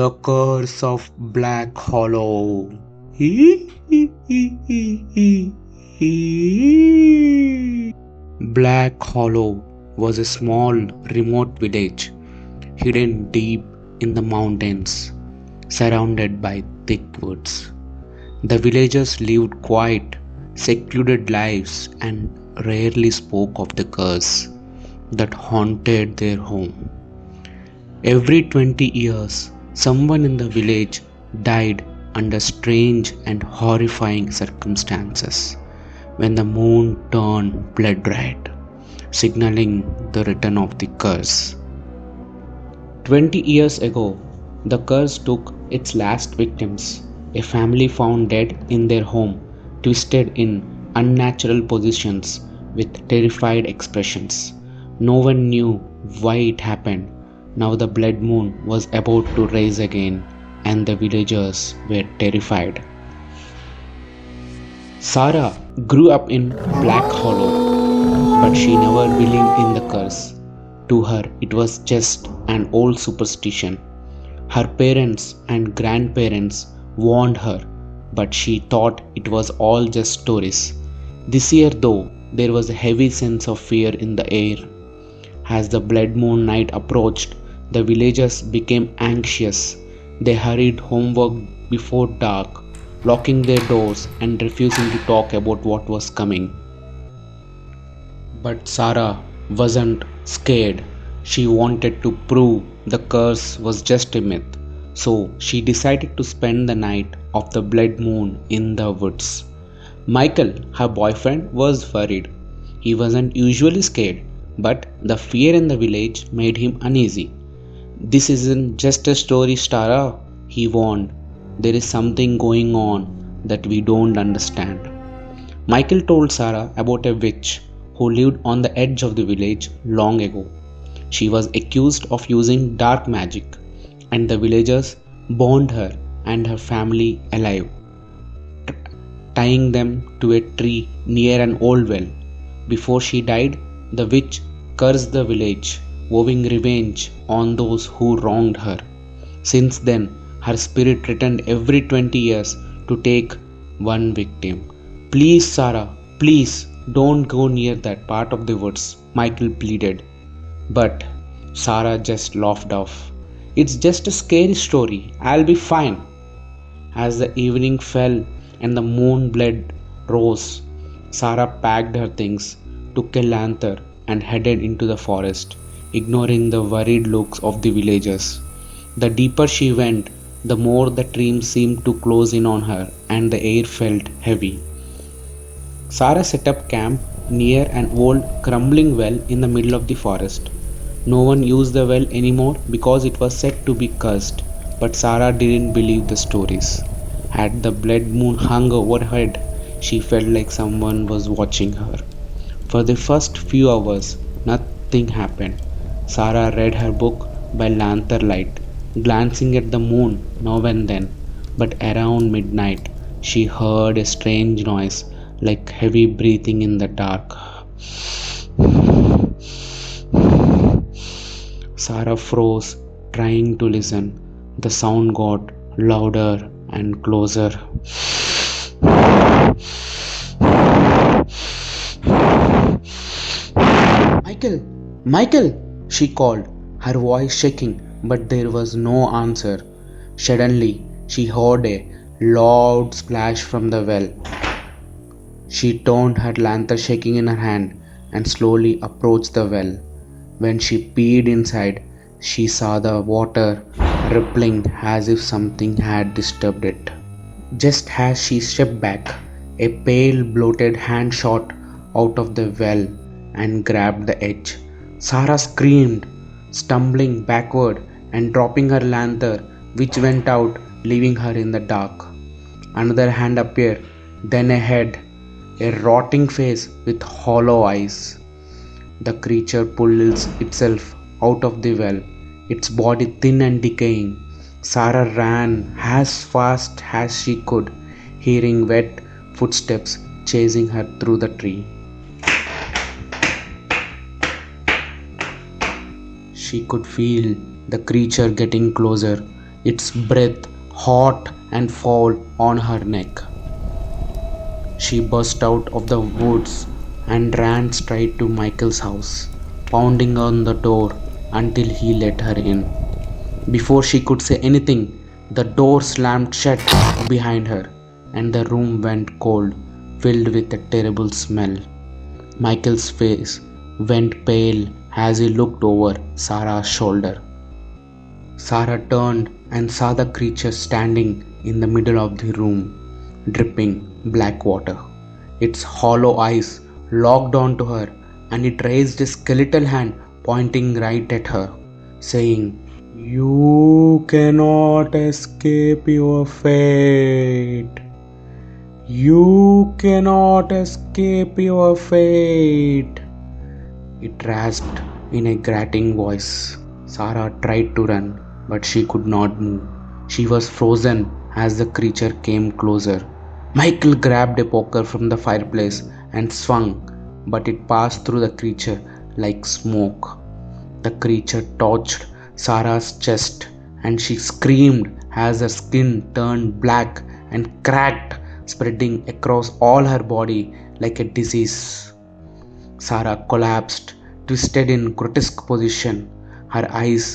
The Curse of Black Hollow. Black Hollow was a small, remote village hidden deep in the mountains, surrounded by thick woods. The villagers lived quiet, secluded lives and rarely spoke of the curse that haunted their home. Every 20 years, someone in the village died under strange and horrifying circumstances when the moon turned blood red, signaling the return of the curse. 20 years ago, the curse took its last victims, a family found dead in their home, twisted in unnatural positions with terrified expressions. No one knew why it happened. Now the blood moon was about to rise again, and the villagers were terrified. Sara grew up in Black Hollow, but she never believed in the curse. To her, it was just an old superstition. Her parents and grandparents warned her, but she thought it was all just stories. This year, though, there was a heavy sense of fear in the air. As the blood moon night approached, the villagers became anxious. They hurried homeward before dark, locking their doors and refusing to talk about what was coming. But Sara wasn't scared. She wanted to prove the curse was just a myth. So she decided to spend the night of the blood moon in the woods. Michael, her boyfriend, was worried. He wasn't usually scared, but the fear in the village made him uneasy. "This isn't just a story, Sara," he warned. "There is something going on that we don't understand." Michael told Sara about a witch who lived on the edge of the village long ago. She was accused of using dark magic, and the villagers burned her and her family alive, tying them to a tree near an old well. Before she died, the witch cursed the village, vowing revenge on those who wronged her. Since then, her spirit returned every 20 years to take one victim. "Please, Sara, please don't go near that part of the woods," Michael pleaded. But Sara just laughed off. "It's just a scary story. I'll be fine." As the evening fell and the moon blood rose, Sara packed her things, took a lantern, and headed into the forest, ignoring the worried looks of the villagers. The deeper she went, the more the dream seemed to close in on her, and the air felt heavy. Sara set up camp near an old crumbling well in the middle of the forest. No one used the well anymore because it was said to be cursed, but Sara didn't believe the stories. As the blood moon hung overhead, she felt like someone was watching her. For the first few hours, nothing happened. Sara read her book by lantern light, glancing at the moon now and then, but around midnight she heard a strange noise like heavy breathing in the dark. Sara froze, trying to listen. The sound got louder and closer. "Michael! Michael!" she called, her voice shaking, but there was no answer. Suddenly, she heard a loud splash from the well. She turned, her lantern shaking in her hand, and slowly approached the well. When she peered inside, she saw the water rippling as if something had disturbed it. Just as she stepped back, a pale, bloated hand shot out of the well and grabbed the edge. Sara screamed, stumbling backward and dropping her lantern, which went out, leaving her in the dark. Another hand appeared, then a head, a rotting face with hollow eyes. The creature pulled itself out of the well, its body thin and decaying. Sara ran as fast as she could, hearing wet footsteps chasing her through the tree. She could feel the creature getting closer, its breath hot and foul on her neck. She burst out of the woods and ran straight to Michael's house, pounding on the door until he let her in. Before she could say anything, the door slammed shut behind her, and the room went cold, filled with a terrible smell. Michael's face went pale as he looked over Sara's shoulder. Sara turned and saw the creature standing in the middle of the room, dripping black water. Its hollow eyes locked onto her, and it raised a skeletal hand pointing right at her, saying, "You cannot escape your fate. You cannot escape your fate." It rasped in a grating voice. Sara tried to run, but she could not move. She was frozen as the creature came closer. Michael grabbed a poker from the fireplace and swung, but it passed through the creature like smoke. The creature touched Sara's chest, and she screamed as her skin turned black and cracked, spreading across all her body like a disease. Sara collapsed, twisted in grotesque position, her eyes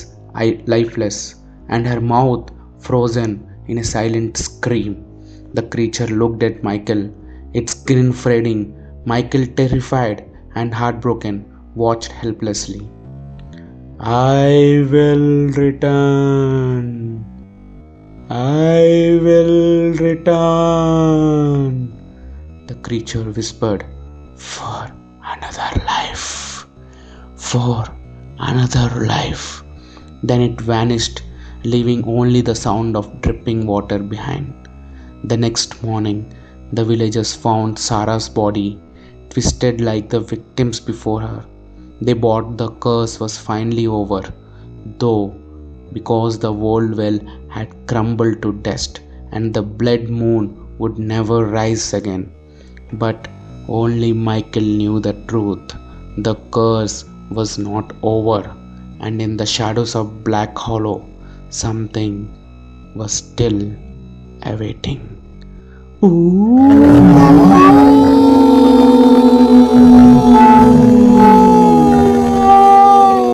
lifeless, and her mouth frozen in a silent scream. The creature looked at Michael, its grin fading. Michael, terrified and heartbroken, watched helplessly. "I will return. I will return," the creature whispered. "For another life. For another life." Then it vanished, leaving only the sound of dripping water behind. The next morning, the villagers found Sara's body, twisted like the victims before her. They thought the curse was finally over, though, because the old well had crumbled to dust and the blood moon would never rise again. But only Michael knew the truth. The curse was not over, and in the shadows of Black Hollow, something was still awaiting. Ooh.